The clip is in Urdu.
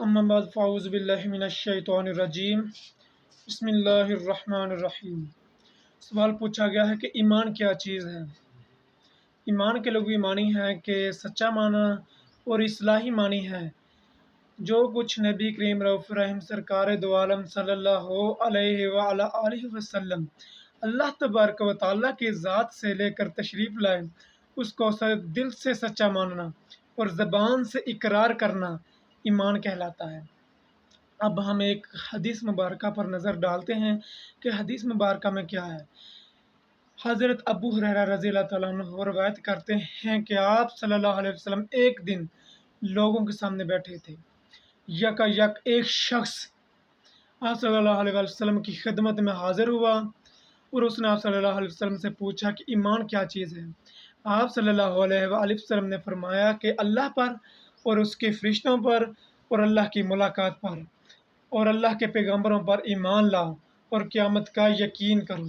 اما بعد فاعوذ باللہ من الشیطان الرجیم بسم اللہ الرحمن الرحیم۔ سوال پوچھا گیا ہے کہ ایمان کیا چیز ہے۔ ایمان کے لغوی معنی ہے کہ سچا معنی اور اصلاحی معنی ہے۔ جو کچھ نبی کریم رؤوف رحیم سرکار دو عالم صلی اللہ علیہ وآلہ آلہ وسلم اللہ تبارک و تعالیٰ کی ذات سے لے کر تشریف لائے، اس کو دل سے سچا ماننا اور زبان سے اقرار کرنا ایمان کہلاتا ہے۔ اب ہم ایک حدیث مبارکہ پر نظر ڈالتے ہیں کہ حدیث مبارکہ میں کیا ہے۔ حضرت ابو ہریرہ رضی اللہ تعالیٰ عنہ روایت کرتے ہیں کہ آپ صلی اللہ علیہ وسلم ایک دن لوگوں کے سامنے بیٹھے تھے۔ یکا یک ایک شخص آپ صلی اللہ علیہ وسلم کی خدمت میں حاضر ہوا اور اس نے آپ صلی اللہ علیہ وسلم سے پوچھا کہ ایمان کیا چیز ہے۔ آپ صلی اللہ علیہ وسلم نے فرمایا کہ اللہ پر اور اس کے فرشتوں پر اور اللہ کی ملاقات پر اور اللہ کے پیغمبروں پر ایمان لاؤ اور قیامت کا یقین کرو۔